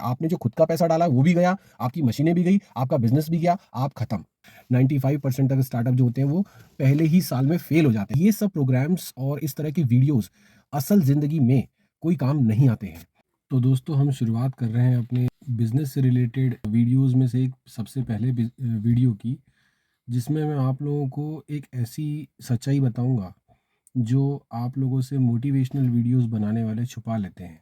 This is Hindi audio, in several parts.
आपने जो खुद का पैसा डाला वो भी गया, आपकी मशीनें भी गई, आपका बिज़नेस भी गया, आप खत्म। 95% तक स्टार्टअप जो होते हैं वो पहले ही साल में फेल हो जाते हैं। ये सब प्रोग्राम्स और इस तरह की वीडियोज़ असल ज़िंदगी में कोई काम नहीं आते हैं। तो दोस्तों हम शुरुआत कर रहे हैं अपने बिज़नेस से रिलेटेड वीडियोज़ में से एक सबसे पहले वीडियो की, जिसमें मैं आप लोगों को एक ऐसी सच्चाई बताऊँगा जो आप लोगों से मोटिवेशनल वीडियोज़ बनाने वाले छुपा लेते हैं।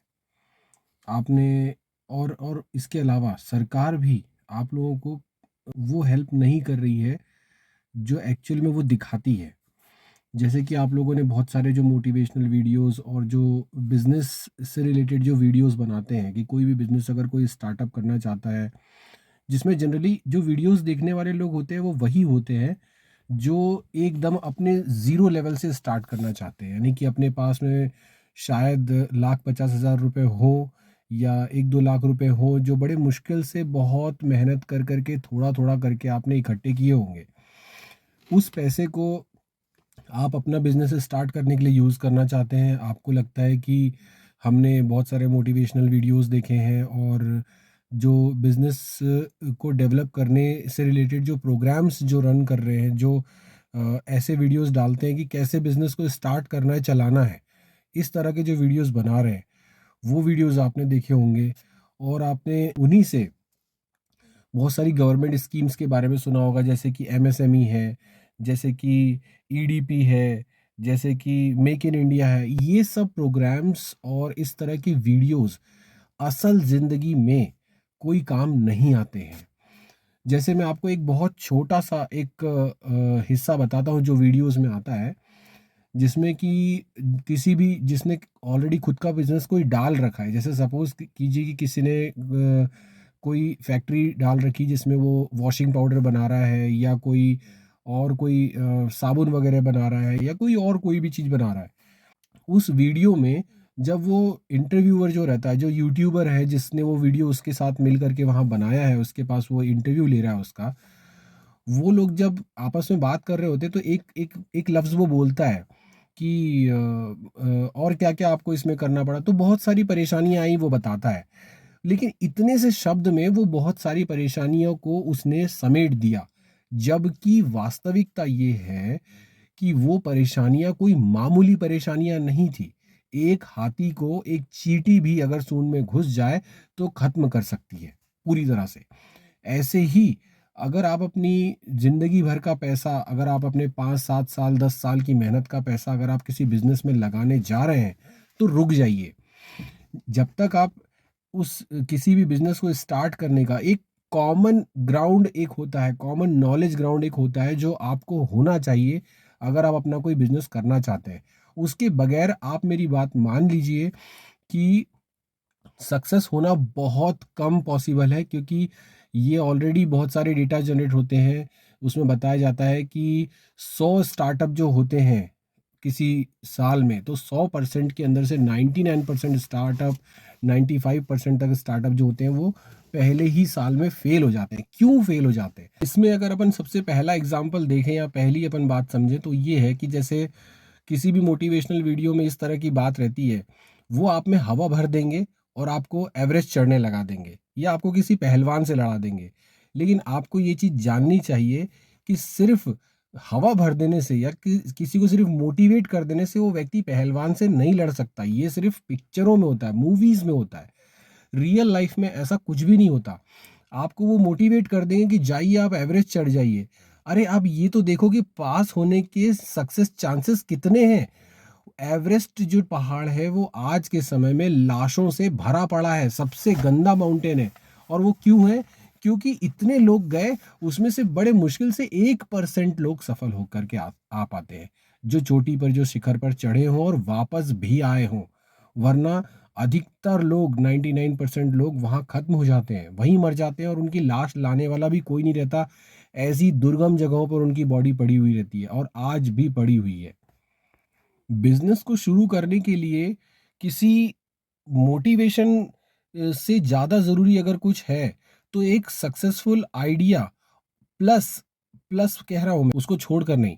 आपने और इसके अलावा सरकार भी आप लोगों को वो हेल्प नहीं कर रही है जो एक्चुअल में वो दिखाती है। जैसे कि आप लोगों ने बहुत सारे जो मोटिवेशनल वीडियोस और जो बिजनेस से रिलेटेड जो वीडियोस बनाते हैं कि कोई भी बिजनेस अगर कोई स्टार्टअप करना चाहता है, जिसमें जनरली जो वीडियोस देखने वाले लोग होते हैं वो वही होते हैं जो एकदम अपने ज़ीरो लेवल से स्टार्ट करना चाहते हैं, यानी कि अपने पास में शायद लाख 50,000 रुपये हो या 1-2 लाख रुपए हो, जो बड़े मुश्किल से बहुत मेहनत कर करके थोड़ा थोड़ा करके आपने इकट्ठे किए होंगे। उस पैसे को आप अपना बिजनेस स्टार्ट करने के लिए यूज़ करना चाहते हैं। आपको लगता है कि हमने बहुत सारे मोटिवेशनल वीडियोस देखे हैं और जो बिजनेस को डेवलप करने से रिलेटेड जो प्रोग्राम्स जो रन कर रहे हैं, जो ऐसे वीडियोस डालते हैं कि कैसे बिजनेस को स्टार्ट करना है, चलाना है, इस तरह के जो वीडियोस बना रहे हैं, वो वीडियोस आपने देखे होंगे और आपने उन्हीं से बहुत सारी गवर्नमेंट स्कीम्स के बारे में सुना होगा, जैसे कि एमएसएमई है, जैसे कि ईडीपी है, जैसे कि मेक इन इंडिया है। ये सब प्रोग्राम्स और इस तरह की वीडियोस असल ज़िंदगी में कोई काम नहीं आते हैं। जैसे मैं आपको एक बहुत छोटा सा एक हिस्सा बताता हूँ जो वीडियोस में आता है, जिसमें कि किसी भी जिसने ऑलरेडी खुद का बिजनेस कोई डाल रखा है, जैसे सपोज कीजिए कि किसी ने कोई फैक्ट्री डाल रखी जिसमें वो वॉशिंग पाउडर बना रहा है या कोई और कोई साबुन वगैरह बना रहा है या कोई और कोई भी चीज़ बना रहा है। उस वीडियो में जब वो इंटरव्यूअर जो रहता है, जो यूट्यूबर है जिसने वो वीडियो उसके साथ मिल करके वहाँ बनाया है, उसके पास वो इंटरव्यू ले रहा है उसका, वो लोग जब आपस में बात कर रहे होते हैं तो एक एक एक लफ्ज़ वो बोलता है कि और क्या-क्या आपको इसमें करना पड़ा? तो बहुत सारी परेशानियाँ आई वो बताता है। लेकिन इतने से शब्द में वो बहुत सारी परेशानियों को उसने समेट दिया। जबकि वास्तविकता ये है कि वो परेशानियाँ कोई मामूली परेशानियाँ नहीं थी। एक हाथी को एक चींटी भी अगर सूंड में घुस जाए तो ख़त्म कर सकती है, पूरी तरह से। ऐसे ही अगर आप अपनी ज़िंदगी भर का पैसा, अगर आप अपने 5-7 साल, 10 साल की मेहनत का पैसा अगर आप किसी बिज़नेस में लगाने जा रहे हैं, तो रुक जाइए। जब तक आप उस किसी भी बिज़नेस को स्टार्ट करने का एक कॉमन ग्राउंड एक होता है, कॉमन नॉलेज ग्राउंड एक होता है जो आपको होना चाहिए अगर आप अपना कोई बिज़नेस करना चाहते हैं। उसके बगैर आप मेरी बात मान लीजिए कि सक्सेस होना बहुत कम पॉसिबल है, क्योंकि ये ऑलरेडी बहुत सारे डेटा जनरेट होते हैं। उसमें बताया जाता है कि 100 स्टार्टअप जो होते हैं किसी साल में, तो 100% के अंदर से 99% स्टार्टअप, 95% तक स्टार्टअप जो होते हैं वो पहले ही साल में फेल हो जाते हैं। क्यों फेल हो जाते हैं? इसमें अगर अपन सबसे पहला एग्जाम्पल देखें या पहली अपन बात समझें तो ये है कि जैसे किसी भी मोटिवेशनल वीडियो में इस तरह की बात रहती है, वो आप में हवा भर देंगे और आपको एवरेस्ट चढ़ने लगा देंगे या आपको किसी पहलवान से लड़ा देंगे। लेकिन आपको ये चीज़ जाननी चाहिए कि सिर्फ हवा भर देने से या किसी को सिर्फ मोटिवेट कर देने से वो व्यक्ति पहलवान से नहीं लड़ सकता। ये सिर्फ पिक्चरों में होता है, मूवीज़ में होता है। रियल लाइफ में ऐसा कुछ भी नहीं होता। आपको वो मोटिवेट कर देंगे कि जाइए आप एवरेस्ट चढ़ जाइए। अरे आप ये तो देखो कि पास होने के सक्सेस चांसेस कितने हैं। एवरेस्ट जो पहाड़ है वो आज के समय में लाशों से भरा पड़ा है, सबसे गंदा माउंटेन है। और वो क्यों है? क्योंकि इतने लोग गए, उसमें से बड़े मुश्किल से 1% लोग सफल होकर के आ पाते हैं, जो चोटी पर, जो शिखर पर चढ़े हों और वापस भी आए हों। वरना अधिकतर लोग, 99% लोग वहाँ खत्म हो जाते हैं, वहीं मर जाते हैं और उनकी लाश लाने वाला भी कोई नहीं रहता। ऐसी दुर्गम जगहों पर उनकी बॉडी पड़ी हुई रहती है और आज भी पड़ी हुई है। बिजनेस को शुरू करने के लिए किसी मोटिवेशन से ज़्यादा ज़रूरी अगर कुछ है तो एक सक्सेसफुल आइडिया प्लस प्लस कह रहा हूँ मैं, उसको छोड़कर नहीं।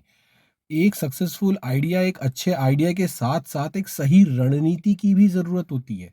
एक सक्सेसफुल आइडिया, एक अच्छे आइडिया के साथ साथ एक सही रणनीति की भी ज़रूरत होती है।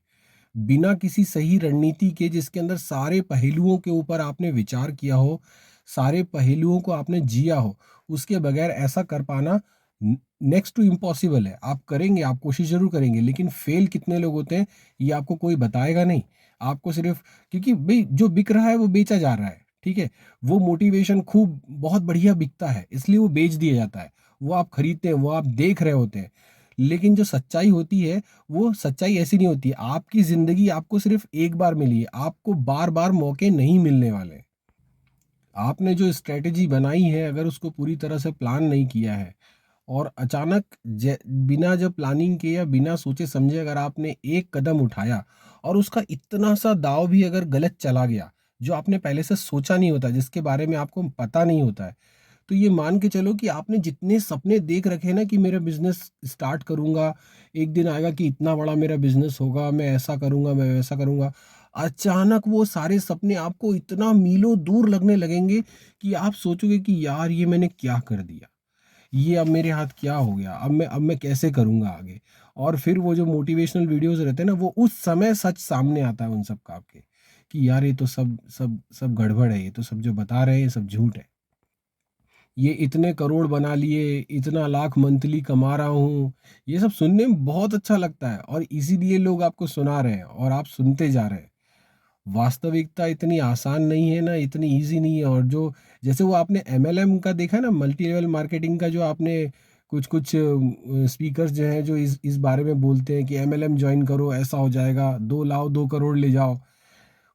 बिना किसी सही रणनीति के, जिसके अंदर सारे पहलुओं के ऊपर आपने विचार किया हो, सारे पहलुओं को आपने जिया हो, उसके बगैर ऐसा कर पाना नेक्स्ट टू इम्पॉसिबल है। आप करेंगे, आप कोशिश ज़रूर करेंगे, लेकिन फेल कितने लोग होते हैं ये आपको कोई बताएगा नहीं। आपको सिर्फ, क्योंकि भई जो बिक रहा है वो बेचा जा रहा है, ठीक है? वो मोटिवेशन खूब बहुत बढ़िया बिकता है, इसलिए वो बेच दिया जाता है। वो आप खरीदते हैं, वो आप देख रहे होते हैं। लेकिन जो सच्चाई होती है, वो सच्चाई ऐसी नहीं होती है। आपकी ज़िंदगी आपको सिर्फ एक बार मिली है, आपको बार-बार मौके नहीं मिलने वाले। आपने जो स्ट्रैटेजी बनाई है, अगर उसको पूरी तरह से प्लान नहीं किया है और अचानक बिना जब प्लानिंग के या बिना सोचे समझे अगर आपने एक कदम उठाया और उसका इतना सा दाव भी अगर गलत चला गया, जो आपने पहले से सोचा नहीं होता, जिसके बारे में आपको पता नहीं होता है, तो ये मान के चलो कि आपने जितने सपने देख रखे हैं ना कि मेरा बिजनेस स्टार्ट करूंगा, एक दिन आएगा कि इतना बड़ा मेरा बिजनेस होगा, मैं ऐसा करूंगा, मैं वैसा करूंगा, अचानक वो सारे सपने आपको इतना मीलों दूर लगने लगेंगे कि आप सोचोगे कि यार ये मैंने क्या कर दिया, ये अब मेरे हाथ क्या हो गया, अब मैं कैसे करूँगा आगे? और फिर वो जो मोटिवेशनल वीडियोज़ रहते हैं ना, वो उस समय सच सामने आता है उन सब का आपके, कि यार ये तो सब सब सब गड़बड़ है, ये तो सब जो बता रहे हैं ये सब झूठ है। ये इतने करोड़ बना लिए, इतना लाख मंथली कमा रहा हूँ, ये सब सुनने में बहुत अच्छा लगता है और इसीलिए लोग आपको सुना रहे हैं और आप सुनते जा रहे हैं। वास्तविकता इतनी आसान नहीं है ना, इतनी ईज़ी नहीं है। और जो जैसे वो आपने एमएलएम का देखा ना, मल्टी लेवल मार्केटिंग का, जो आपने कुछ-कुछ स्पीकर्स जो हैं जो इस बारे में बोलते हैं कि एमएलएम जॉइन करो, ऐसा हो जाएगा, 2 लाओ 2 करोड़ ले जाओ।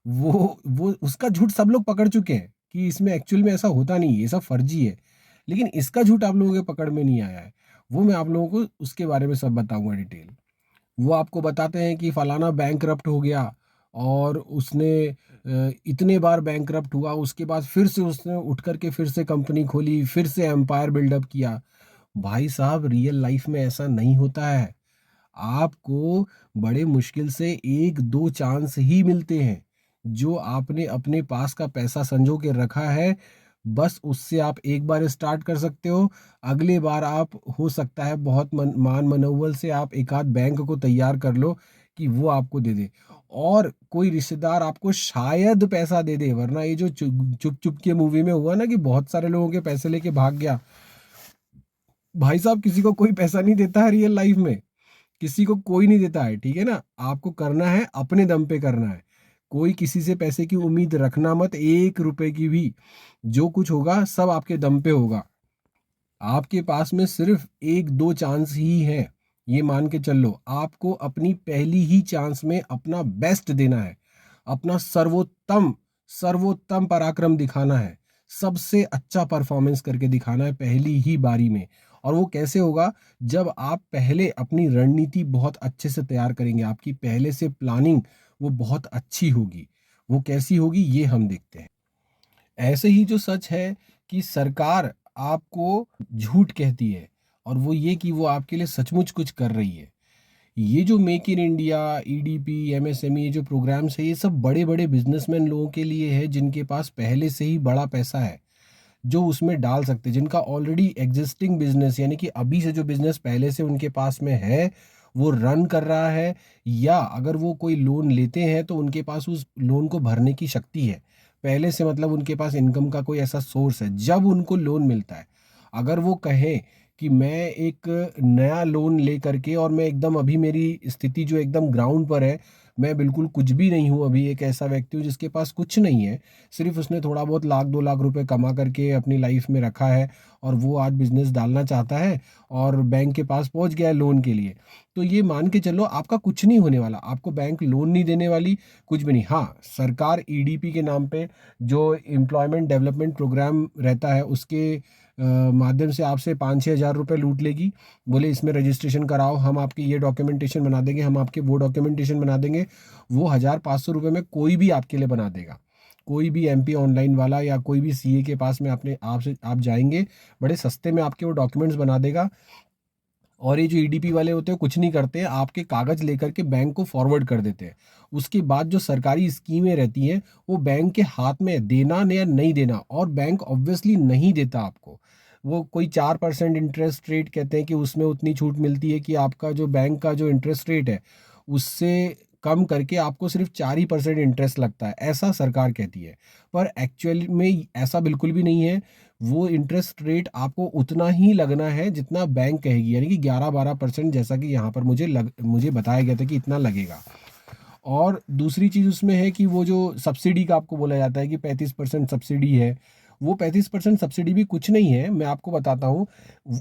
वो उसका झूठ सब लोग पकड़ चुके हैं कि इसमें एक्चुअल में ऐसा होता नहीं है, ये सब फर्जी है। लेकिन इसका झूठ आप लोगों के पकड़ में नहीं आया है। वो मैं आप लोगों को उसके बारे में सब बताऊँगा डिटेल। वो आपको बताते हैं कि फलाना बैंकरप्ट हो गया और उसने इतने बार बैंकरप्ट हुआ, उसके बाद फिर से उसने उठ कर के फिर से कंपनी खोली, फिर से एम्पायर बिल्डअप किया। भाई साहब, रियल लाइफ में ऐसा नहीं होता है। आपको बड़े मुश्किल से 1-2 चांस ही मिलते हैं। जो आपने अपने पास का पैसा संजो के रखा है, बस उससे आप एक बार स्टार्ट कर सकते हो। अगली बार आप, हो सकता है बहुत मनौवल से आप एक आध बैंक को तैयार कर लो कि वो आपको दे दे और कोई रिश्तेदार आपको शायद पैसा दे दे, वरना ये जो चुप-चुप के मूवी में हुआ ना कि बहुत सारे लोगों के पैसे लेके भाग गया। भाई साहब, किसी को कोई पैसा नहीं देता है रियल लाइफ में। किसी को कोई नहीं देता है, ठीक है ना? आपको करना है, अपने दम पे करना है। कोई किसी से पैसे की उम्मीद रखना मत, 1 रुपए की भी। जो कुछ होगा सब आपके दम पे होगा। आपके पास में सिर्फ़ 1-2 चांस ही हैं। ये मान के चल लो, आपको अपनी पहली ही चांस में अपना बेस्ट देना है। अपना सर्वोत्तम पराक्रम दिखाना है। सबसे अच्छा परफ़ॉर्मेंस करके दिखाना है पहली ही बारी में। और वो कैसे होगा? जब आप पहले अपनी रणनीति बहुत अच्छे से तैयार करेंगे, आपकी पहले से प्लानिंग वो बहुत अच्छी होगी। वो कैसी होगी ये हम देखते हैं। ऐसे ही जो सच है कि सरकार आपको झूठ कहती है और वो ये कि वो आपके लिए सचमुच कुछ कर रही है। ये जो make in India, EDP, MSME, ये जो प्रोग्राम्स है, ये सब बड़े-बड़े बिज़नेसमैन लोगों के लिए है जिनके पास पहले से ही बड़ा पैसा है, जो उसमें डाल सकते हैं, जिनका ऑलरेडी एक्जिस्टिंग बिज़नेस, यानी कि अभी से जो बिज़नेस पहले से उनके पास में है, वो रन कर रहा है, या अगर वो कोई लोन लेते हैं तो उनके पास उस लोन को भरने की शक्ति है। पहले से मतलब उनके पास इनकम का कोई ऐसा सोर्स है, जब उनको लोन मिलता है। अगर वो कहें कि मैं एक नया लोन ले करके और मैं एकदम, अभी मेरी स्थिति जो एकदम ग्राउंड पर है, मैं बिल्कुल कुछ भी नहीं हूँ, अभी एक ऐसा व्यक्ति हूँ जिसके पास कुछ नहीं है, सिर्फ़ उसने थोड़ा बहुत लाख 2 लाख रुपए कमा करके अपनी लाइफ़ में रखा है और वो आज बिज़नेस डालना चाहता है और बैंक के पास पहुँच गया है लोन के लिए। तो ये मान के चलो आपका कुछ नहीं होने वाला, आपको बैंक लोन नहीं देने वाली, कुछ भी नहीं। हाँ, सरकार ईडीपी के नाम पे जो एम्प्लॉयमेंट डेवलपमेंट प्रोग्राम रहता है उसके माध्यम से आपसे 5-6 हज़ार रुपए लूट लेगी। बोले इसमें रजिस्ट्रेशन कराओ, हम आपकी ये डॉक्यूमेंटेशन बना देंगे, हम आपके वो डॉक्यूमेंटेशन बना देंगे। वो 1000-500 रुपए में कोई भी आपके लिए बना देगा। कोई भी एमपी ऑनलाइन वाला या कोई भी सीए के पास में आपने आपसे आप जाएँगे, बड़े सस्ते में आपके वो डॉक्यूमेंट्स बना देगा। और ये जो ईडीपी वाले होते हैं कुछ नहीं करते हैं, आपके कागज़ लेकर के बैंक को फॉरवर्ड कर देते हैं। उसके बाद जो सरकारी स्कीमें रहती हैं, वो बैंक के हाथ में है, देना या नहीं देना, और बैंक ऑब्वियसली नहीं देता आपको। वो कोई 4% इंटरेस्ट रेट कहते हैं कि उसमें उतनी छूट मिलती है कि आपका जो बैंक का जो इंटरेस्ट रेट है, उससे कम करके आपको सिर्फ 4% इंटरेस्ट लगता है, ऐसा सरकार कहती है। पर एक्चुअल में ऐसा बिल्कुल भी नहीं है। वो इंटरेस्ट रेट आपको उतना ही लगना है जितना बैंक कहेगी, यानी कि 11-12%, जैसा कि यहाँ पर मुझे बताया गया था कि इतना लगेगा। और दूसरी चीज़ उसमें है कि वो जो सब्सिडी का आपको बोला जाता है कि 35% सब्सिडी है, वो 35% सब्सिडी भी कुछ नहीं है, मैं आपको बताता हूँ।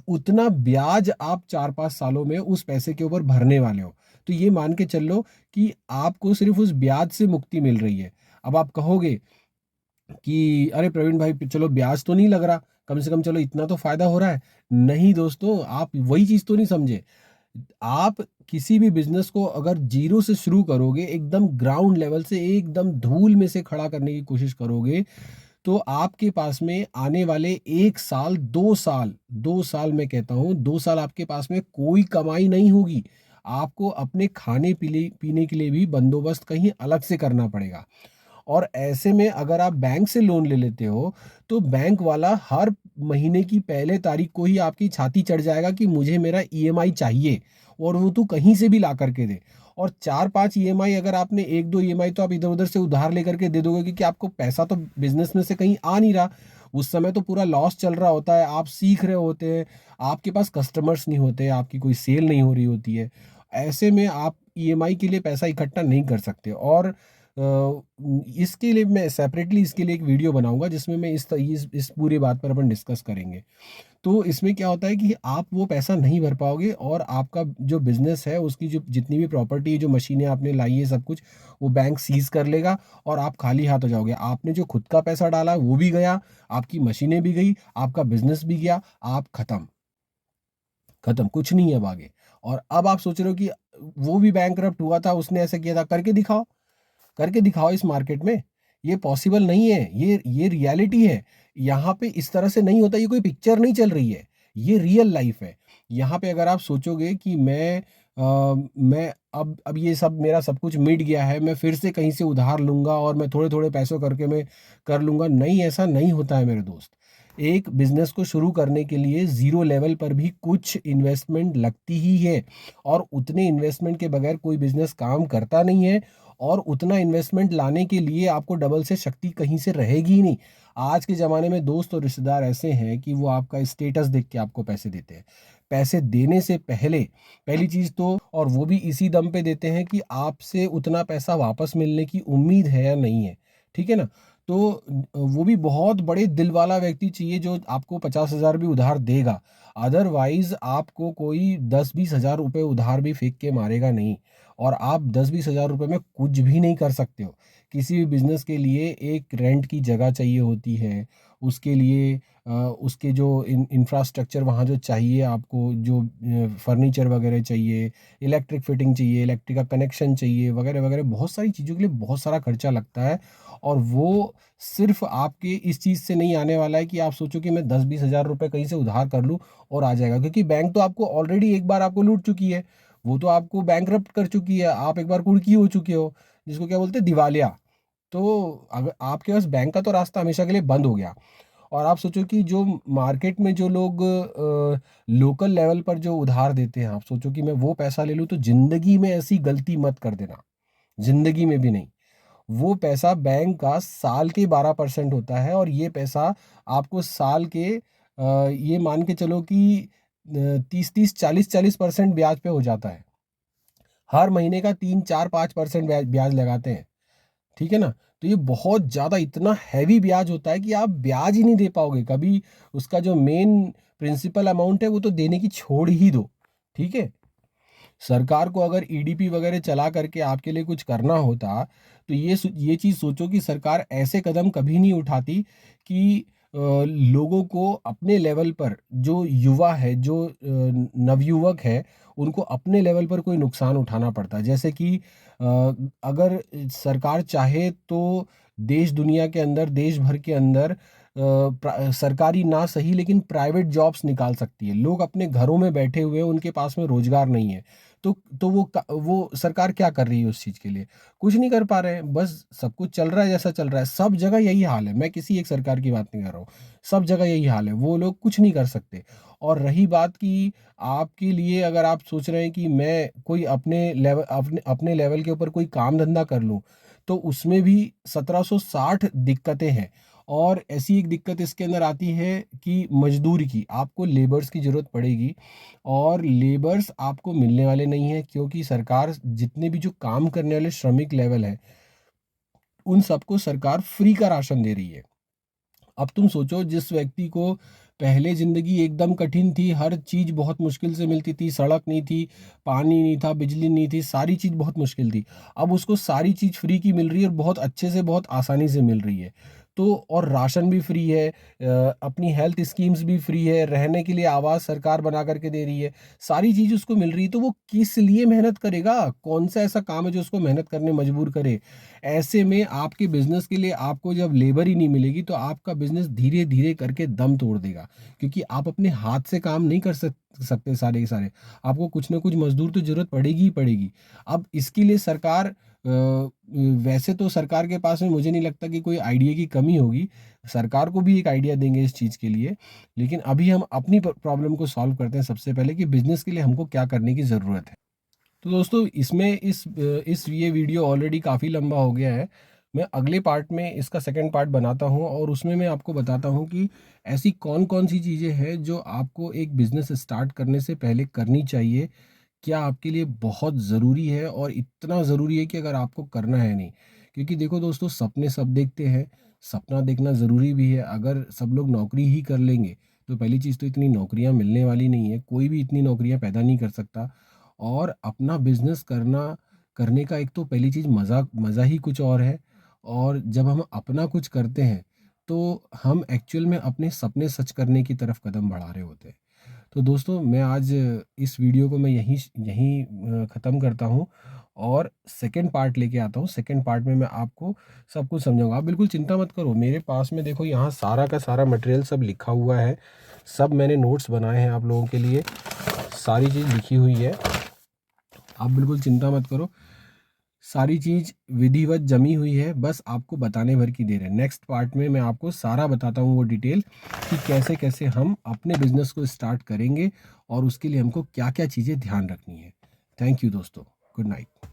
उतना ब्याज आप 4-5 सालों में उस पैसे के ऊपर भरने वाले हो। तो ये मान के चल लो कि आपको सिर्फ़ उस ब्याज से मुक्ति मिल रही है। अब आप कहोगे कि अरे प्रवीण भाई, चलो ब्याज तो नहीं लग रहा, कम से कम चलो इतना तो फ़ायदा हो रहा है। नहीं दोस्तों, आप वही चीज़ तो नहीं समझे। आप किसी भी बिज़नेस को अगर ज़ीरो से शुरू करोगे, एकदम ग्राउंड लेवल से, एकदम धूल में से खड़ा करने की कोशिश करोगे, तो आपके पास में आने वाले 1 साल, 2 साल मैं कहता हूँ, 2 साल आपके पास में कोई कमाई नहीं होगी। आपको अपने खाने पीले पीने के लिए भी बंदोबस्त कहीं अलग से करना पड़ेगा। और ऐसे में अगर आप बैंक से लोन ले लेते हो, तो बैंक वाला हर महीने की पहले तारीख को ही आपकी छाती चढ़ जाएगा कि मुझे मेरा ईएमआई चाहिए, और वो तू कहीं से भी ला करके दे। और 4-5 ईएमआई, अगर आपने 1-2 ईएमआई तो आप इधर-उधर से उधार लेकर के दे दोगे, क्योंकि आपको पैसा तो बिज़नेस में से कहीं आ नहीं रहा। उस समय तो पूरा लॉस चल रहा होता है, आप सीख रहे होते हैं, आपके पास कस्टमर्स नहीं होते, आपकी कोई सेल नहीं हो रही होती है। ऐसे में आप ईएमआई के लिए पैसा इकट्ठा नहीं कर सकते। और इसके लिए मैं सेपरेटली इसके लिए एक वीडियो बनाऊँगा, जिसमें मैं इस पूरी बात पर अपन डिस्कस करेंगे। तो इसमें क्या होता है कि आप वो पैसा नहीं भर पाओगे, और आपका जो बिज़नेस है उसकी जो जितनी भी प्रॉपर्टी, जो मशीनें आपने लाई है, सब कुछ वो बैंक सीज़ कर लेगा, और आप खाली हाथ हो जाओगे। आपने जो खुद का पैसा डाला वो भी गया, आपकी मशीनें भी गई, आपका बिज़नेस भी गया, आप खत्म, खत्म, कुछ नहीं है अब आगे। और अब आप सोच रहे हो कि वो भी बैंकरप्ट हुआ था, उसने ऐसा किया था, करके दिखाओ इस मार्केट में। ये पॉसिबल नहीं है, ये रियलिटी है। यहाँ पे इस तरह से नहीं होता, ये कोई पिक्चर नहीं चल रही है, ये रियल लाइफ है। यहाँ पे अगर आप सोचोगे कि मैं अब ये सब मेरा सब कुछ मिट गया है, मैं फिर से कहीं से उधार लूँगा और मैं थोड़े-थोड़े पैसों करके मैं कर लूँगा, नहीं, ऐसा नहीं होता है मेरे दोस्त। एक बिज़नेस को शुरू करने के लिए ज़ीरो लेवल पर भी कुछ इन्वेस्टमेंट लगती ही है, और उतने इन्वेस्टमेंट के बगैर कोई बिज़नेस काम करता नहीं है। और उतना इन्वेस्टमेंट लाने के लिए आपको डबल से शक्ति कहीं से रहेगी ही नहीं। आज के ज़माने में दोस्त और रिश्तेदार ऐसे हैं कि वो आपका स्टेटस देख के आपको पैसे देते हैं। पैसे देने से पहले पहली चीज़ तो, और वो भी इसी दम पे देते हैं कि आपसे उतना पैसा वापस मिलने की उम्मीद है या नहीं है। ठीक है ना? तो वो भी बहुत बड़े दिल वाला व्यक्ति चाहिए जो आपको 50,000 भी उधार देगा। अदरवाइज़ आपको कोई 10-20 हज़ार रुपए उधार भी फेंक के मारेगा नहीं। और आप 10-20 हज़ार रुपए में कुछ भी नहीं कर सकते हो। किसी भी बिज़नेस के लिए एक रेंट की जगह चाहिए होती है, उसके लिए उसके जो इंफ्रास्ट्रक्चर वहाँ जो चाहिए आपको, जो फर्नीचर वगैरह चाहिए, इलेक्ट्रिक फिटिंग चाहिए, इलेक्ट्रिक का कनेक्शन चाहिए, वगैरह-वगैरह, बहुत सारी चीज़ों के लिए बहुत सारा खर्चा लगता है। और वो सिर्फ़ आपके इस चीज़ से नहीं आने वाला है कि आप सोचो कि मैं 10-20 हज़ार रुपए कहीं से उधार कर लूँ और आ जाएगा, क्योंकि बैंक तो आपको ऑलरेडी एक बार आपको लूट चुकी है। वो तो आपको बैंकरप्ट कर चुकी है, आप एक बार कुर्की हो चुके हो, जिसको क्या बोलते हैं, दिवालिया। तो अगर आपके पास बैंक का तो रास्ता हमेशा के लिए बंद हो गया। और आप सोचो कि जो मार्केट में जो लोग लोकल लेवल पर जो उधार देते हैं, आप सोचो कि मैं वो पैसा ले लूँ, तो ज़िंदगी में ऐसी गलती मत कर देना, ज़िंदगी में भी नहीं। वो पैसा बैंक का साल के 12% होता है, और ये पैसा आपको साल के ये मान के चलो कि 30-30, 40-40% ब्याज पे हो जाता है। हर महीने का 3, 4, 5% ब्याज ब्याज लगाते हैं, ठीक है ना? तो ये बहुत ज़्यादा इतना हेवी ब्याज होता है कि आप ब्याज ही नहीं दे पाओगे कभी। उसका जो मेन प्रिंसिपल अमाउंट है वो तो देने की छोड़ ही दो, ठीक है? सरकार को अगर ईडीपी वगैरह चला करके आपके लिए कुछ करना होता, तो ये चीज़ सोचो कि सरकार ऐसे कदम कभी नहीं उठाती कि लोगों को अपने लेवल पर, जो युवा है, जो नवयुवक है, उनको अपने लेवल पर कोई नुकसान उठाना पड़ता है। जैसे कि अगर सरकार चाहे तो देश दुनिया के अंदर, देश भर के अंदर सरकारी ना सही लेकिन प्राइवेट जॉब्स निकाल सकती है। लोग अपने घरों में बैठे हुए हैं, उनके पास में रोज़गार नहीं है। तो वो सरकार क्या कर रही है उस चीज़ के लिए? कुछ नहीं कर पा रहे हैं, बस सब कुछ चल रहा है जैसा चल रहा है। सब जगह यही हाल है, मैं किसी एक सरकार की बात नहीं कर रहा हूँ। सब जगह यही हाल है, वो लोग कुछ नहीं कर सकते। और रही बात कि आपके लिए अगर आप सोच रहे हैं कि मैं कोई अपने लेवल के ऊपर कोई काम-धंधा कर लूँ, तो उसमें भी 1760 दिक्कतें हैं। और ऐसी एक दिक्कत इसके अंदर आती है कि मज़दूर की, आपको लेबर्स की ज़रूरत पड़ेगी और लेबर्स आपको मिलने वाले नहीं हैं, क्योंकि सरकार जितने भी जो काम करने वाले श्रमिक लेवल है, उन सबको सरकार फ्री का राशन दे रही है। अब तुम सोचो, जिस व्यक्ति को पहले ज़िंदगी एकदम कठिन थी, हर चीज़ बहुत मुश्किल से मिलती थी, सड़क नहीं थी, पानी नहीं था, बिजली नहीं थी, सारी चीज़ बहुत मुश्किल थी। अब उसको सारी चीज़ फ्री की मिल रही है और बहुत अच्छे से, बहुत आसानी से मिल रही है। तो और राशन भी फ्री है, अपनी हेल्थ स्कीम्स भी फ्री है, रहने के लिए आवास सरकार बना कर के दे रही है, सारी चीज़ उसको मिल रही है, तो वो किस लिए मेहनत करेगा? कौन-सा ऐसा काम है जो उसको मेहनत करने मजबूर करे? ऐसे में आपके बिज़नेस के लिए आपको जब लेबर ही नहीं मिलेगी, तो आपका बिज़नेस धीरे-धीरे करके दम तोड़ देगा, क्योंकि आप अपने हाथ से काम नहीं कर सकते सारे के सारे। आपको कुछ न कुछ मज़दूर तो ज़रूरत पड़ेगी ही पड़ेगी। अब इसके लिए सरकार, वैसे तो सरकार के पास में मुझे नहीं लगता कि कोई आइडिया की कमी होगी। सरकार को भी एक आइडिया देंगे इस चीज़ के लिए। लेकिन अभी हम अपनी प्रॉब्लम को सॉल्व करते हैं सबसे पहले, कि बिज़नेस के लिए हमको क्या करने की ज़रूरत है। तो दोस्तों, इसमें इस ये वीडियो ऑलरेडी काफ़ी लंबा हो गया है। मैं अगले पार्ट में इसका सेकंड पार्ट बनाता हूँ और उसमें मैं आपको बताता हूँ कि ऐसी कौन-कौन सी चीज़ें हैं जो आपको एक बिज़नेस स्टार्ट करने से पहले करनी चाहिए। क्या आपके लिए बहुत ज़रूरी है और इतना ज़रूरी है कि अगर आपको करना है नहीं। क्योंकि देखो दोस्तों, सपने सब देखते हैं, सपना देखना ज़रूरी भी है। अगर सब लोग नौकरी ही कर लेंगे, तो पहली चीज़ तो इतनी नौकरियाँ मिलने वाली नहीं है, कोई भी इतनी नौकरियाँ पैदा नहीं कर सकता। और अपना बिज़नेस करने का एक तो पहली चीज़ मज़ा मज़ा ही कुछ और है। और जब हम अपना कुछ करते हैं, तो हम एक्चुअल में अपने सपने सच करने की तरफ कदम बढ़ा रहे होते हैं। तो दोस्तों, मैं आज इस वीडियो को मैं यहीं यहीं ख़त्म करता हूँ और सेकंड पार्ट लेके आता हूँ। सेकंड पार्ट में मैं आपको सब कुछ समझाऊँगा। आप बिल्कुल चिंता मत करो, मेरे पास में देखो यहाँ सारा का सारा मटेरियल सब लिखा हुआ है। सब मैंने नोट्स बनाए हैं आप लोगों के लिए, सारी चीज़ लिखी हुई है। आप बिल्कुल चिंता मत करो, सारी चीज़ विधिवत जमी हुई है, बस आपको बताने भर की देर है। नेक्स्ट पार्ट में मैं आपको सारा बताता हूँ वो डिटेल, कि कैसे-कैसे हम अपने बिज़नेस को स्टार्ट करेंगे और उसके लिए हमको क्या-क्या चीज़ें ध्यान रखनी है। थैंक यू दोस्तों। Good night.